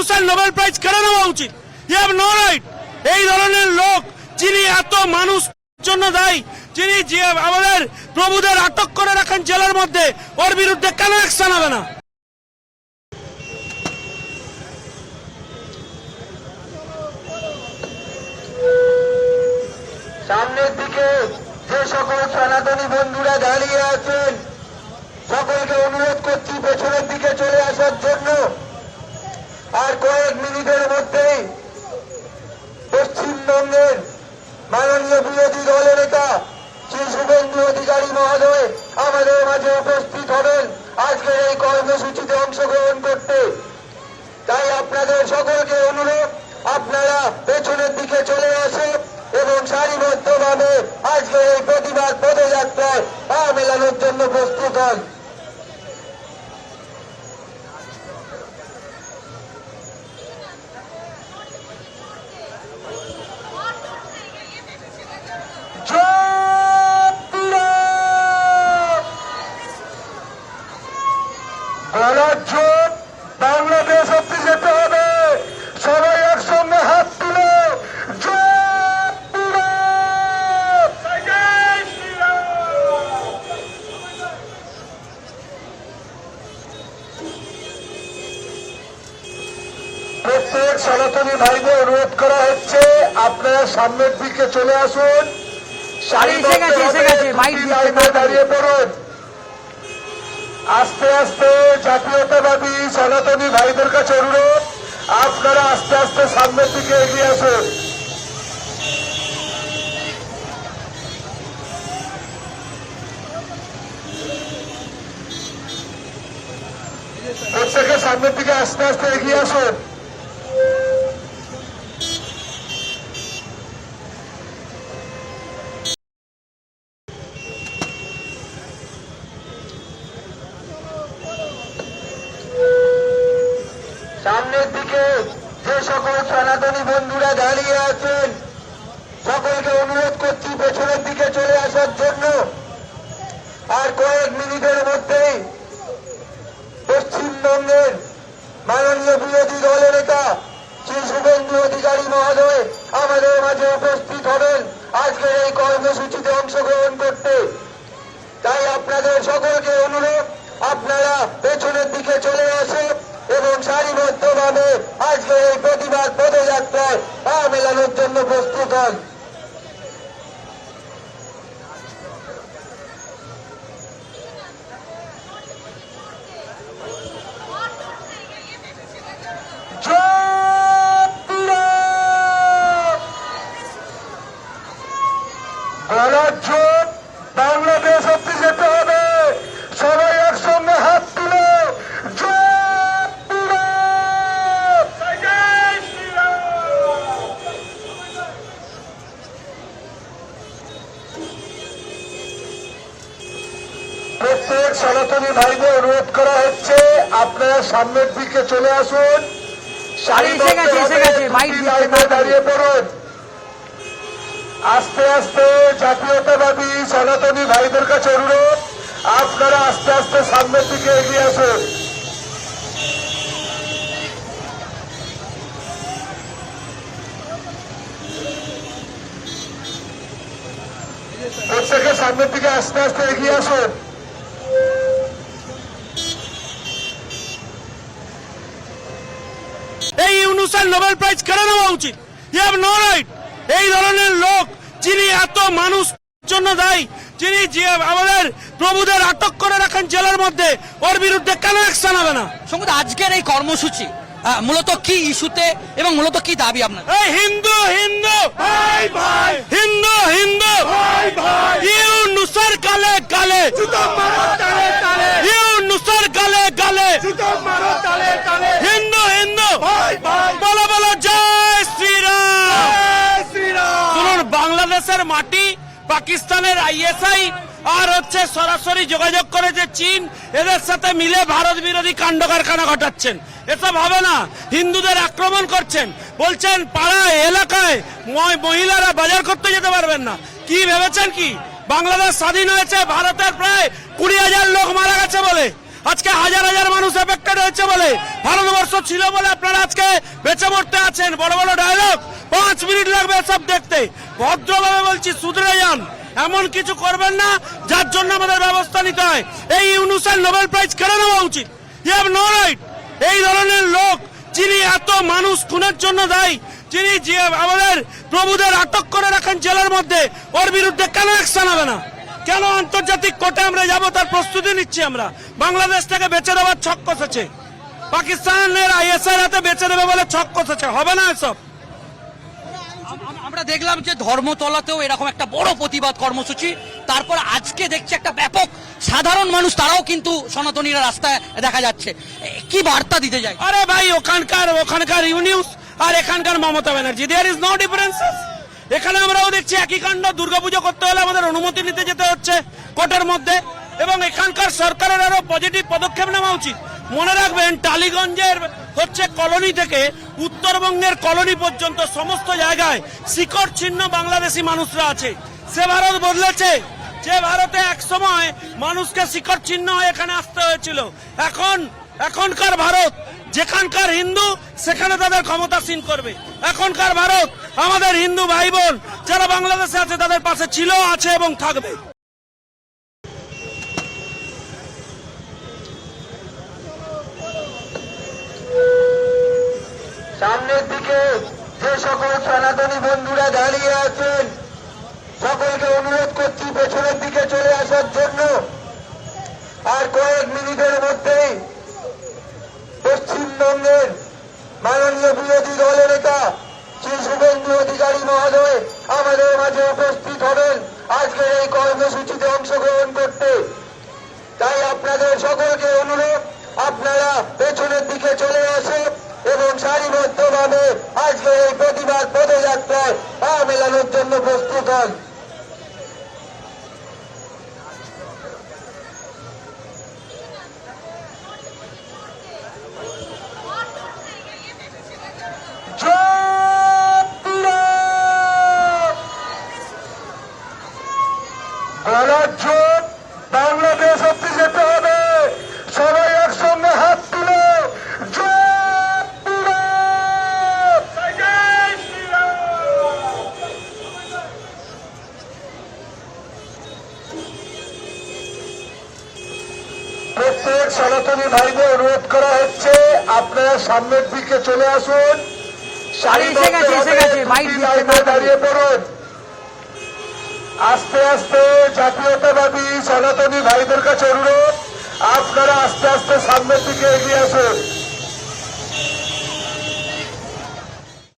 ইউনুসের Nobel prize কেড়ে নেওয়া উচিত। You have no right. এই ধরনের লোক যিনি এত মানুষ জন্য দায়ী, যিনি আমাদের প্রভুদের আটক করে রাখেন জেলের মধ্যে, ওর বিরুদ্ধে কেন অ্যাকশন হবে না? সামনের দিকে যে সকল সনাতনী বন্ধুরা দাঁড়িয়ে আছেন, সকলকে অনুরোধ করছি পেছনের দিকে চলে আসার জন্য। আর কয়েক মিনিটের মধ্যেই পশ্চিমবঙ্গের মাননীয় বিরোধী দলের নেতা শ্রী শুভেন্দু অধিকারী মহোদয় আমাদের মাঝে উপস্থিত হবেন আজকের এই কর্মসূচিতে অংশগ্রহণ করতে। তাই আপনাদের সকলকে অনুরোধ, আপনারা পেছনের দিকে চলে আসুন এবং সারিবদ্ধভাবে আজকের এই প্রতিবাদ পদযাত্রায় পা মেলানোর জন্য প্রস্তুত হন। গলার জোর বাংলাদেশ অব্দি যেতে হবে। সবাই একসঙ্গে হাত তুলে প্রত্যেক সনাতনী ভাইদের অনুরোধ করা হচ্ছে, আপনারা সামনের দিকে চলে আসুন, দাঁড়িয়ে পড়ুন। আস্তে আস্তে জাতীয়তাবাদী সনাতনী ভাইদের কাছে অনুরোধ, আপনারা আস্তে আস্তে সামনের দিকে এগিয়ে আসুন। প্রত্যেকে সামনের দিকে আস্তে আস্তে এগিয়ে আসুন। সামনের দিকে যে সকল সনাতনী বন্ধুরা দাঁড়িয়ে আছেন, সকলকে অনুরোধ করছি পেছনের দিকে চলে আসার জন্য। আর কয়েক মিনিটের মধ্যেই পশ্চিমবঙ্গের মাননীয় বিরোধী দলের নেতা শ্রী শুভেন্দু অধিকারী মহোদয় আমাদের মাঝে উপস্থিত হবেন আজকের এই কর্মসূচিতে অংশগ্রহণ করতে। তাই আপনাদের সকলকে অনুরোধ, আপনারা পেছনের দিকে চলে আসুন এবং সারিবদ্ধভাবে আজকের এই প্রতিবাদ পদযাত্রায় পা মেলানোর জন্য প্রস্তুত হন। গলার জোর বাংলাদেশ অব্দি যেতে হবে। সবাই একসঙ্গে হাত তুলে প্রত্যেক সনাতনী ভাইদের অনুরোধ করা হচ্ছে, আপনারা সামনের দিকে চলে আসুন, দাঁড়িয়ে পড়ুন। আস্তে আস্তে জাতীয়তাবাদী সনাতনী ভাইদের কাছে অনুরোধ, আপনারা আস্তে আস্তে সামনের দিকে এগিয়ে আসুন। প্রত্যেকে সামনের দিকে আস্তে আস্তে এগিয়ে আসুন। এই ইউনুসের নোবেল প্রাইজ কেড়ে নেওয়া উচিত। You have no right. এই ধরনের লোক যিনি এত মানুষ জন্য দায়ী, যিনি আমাদের প্রভুদের আটক করে রাখেন জেলের মধ্যে, ওর বিরুদ্ধে কেন অ্যাকশন হবে না? সঙ্গে আজকের এই কর্মসূচি মূলত কি ইস্যুতে এবং মূলত কি দাবি আপনার? হিন্দু হিন্দু ভাই ভাই, হিন্দু হিন্দু ভাই ভাই, ইউনুসের গালে গালে জুতো মারো তালে তালে, ইউনুসের গালে গালে জুতো মারো তালে তালে, হিন্দু হিন্দু ভাই ভাই, বলো বলো জয় শ্রীরাম, জয় শ্রীরাম। শুনুন, বাংলাদেশের মাটি, পাকিস্তানের আইএসআই আর সরাসরি যোগাযোগ করে যে চীন, এদের সাথে মিলে ভারত বিরোধী কাণ্ড কারখানা ঘটাচ্ছেন। এসব হবে না। হিন্দুদের আক্রমণ করছেন, বলছেন পাড়ায় এলাকায় মহিলারা বাজার করতে যেতে পারবেন না। কি ভেবেছেন কি বাংলাদেশ স্বাধীন হয়েছে ভারতের প্রায় 20,000 লোক মারা গেছে বলে? আজকে হাজার হাজার মানুষ এফেক্টেড হয়েছে বলে, ভারতবর্ষ ছিল বলে আপনারা আজকে বেঁচে মরতে আছেন। বড় বড় ডায়লগ, 5 মিনিট লাগবে সব দেখতে। ভদ্রভাবে বলছি, শুধরে যান, এমন কিছু করবেন না যার জন্য আমাদের ব্যবস্থা নিতে হয়। এই ইউনুসের নোবেল প্রাইজ কেড়ে নেওয়া উচিত। You have no right. এই ধরনের লোক যিনি এত মানুষ খুনের জন্য দায়ী, যিনি আমাদের প্রভুদের আটক করে রাখেন জেলের মধ্যে, ওর বিরুদ্ধে কেন অ্যাকশন হবে না? কেন আন্তর্জাতিক কোর্টে আমরা যাব তার প্রস্তুতি নিচ্ছি আমরা। বাংলাদেশ থেকে বেঁচে দেওয়ার ছক কষেছে, পাকিস্তানের আইএসআই হাতে বেঁচে দেবে বলে ছক কষেছে, হবে না এসব। আমরা দেখলাম যে ধর্মতলাতেও এরকম একটা বড় প্রতিবাদ কর্মসূচি, তারপর আজকে দেখছি একটা ব্যাপক সাধারণ মানুষ তারাও কিন্তু সনাতনীরা রাস্তায় দেখা যাচ্ছে। কি বার্তা দিতে যায়? আরে ভাই, ওখানকার ইউনিউস আর এখানকার Mamata Banerjee, there is no differences. এখানে আমরাও দেখছি একই কাণ্ড। দুর্গাপুজো করতে হলে আমাদের অনুমতি নিতে যেতে হচ্ছে কোর্টের মধ্যে, এবং এখানকার সরকারের আরো পজিটিভ পদক্ষেপ নেওয়া উচিত। মনে রাখবেন, টালিগঞ্জের হচ্ছে কলোনি থেকে উত্তরবঙ্গের কলোনি পর্যন্ত সমস্ত জায়গায় শিকড় ছিন্ন বাংলাদেশি মানুষরা আছে। সে ভারত বদলেছে, যে ভারতে এক সময় মানুষকে শিকড় ছিন্ন হয়ে এখানে আসতে হয়েছিল। এখনকার ভারত যেখানকার হিন্দু সেখানে তাদের ক্ষমতাসীন করবে। এখনকার ভারত আমাদের হিন্দু ভাই বোন যারা বাংলাদেশে আছে তাদের পাশে ছিল, আছে এবং থাকবে। সামনের দিকে যে সকল সনাতনী বন্ধুরা দাঁড়িয়ে আছেন, সকলকে অনুরোধ করছি পেছনের দিকে চলে আসার জন্য। আর কয়েক মিনিটের মধ্যেই পশ্চিমবঙ্গের মাননীয় বিরোধী দলের নেতা শ্রী শুভেন্দু অধিকারী মহোদয় আমাদের মাঝে উপস্থিত হবেন আজকের এই কর্মসূচিতে অংশগ্রহণ করতে। তাই আপনাদের সকলকে অনুরোধ, আপনারা পেছনের দিকে চলে আসুন এবং সারিবদ্ধভাবে আজকের এই প্রতিবাদ পদযাত্রায় পা মেলানোর জন্য প্রস্তুত হন। গলার জোর, বাংলাদেশ অব্দি যেতে হবে। সবাই একসঙ্গে হাত তুলে প্রত্যেক সনাতনী ভাইদের অনুরোধ করা হচ্ছে, আপনারা সামনের দিকে চলে আসুন, দাঁড়িয়ে পড়ুন। আস্তে আস্তে জাতীয়তাবাদী সনাতনী ভাইদের কাছে অনুরোধ, আপনারা আস্তে আস্তে সামনের দিকে এগিয়ে আসুন।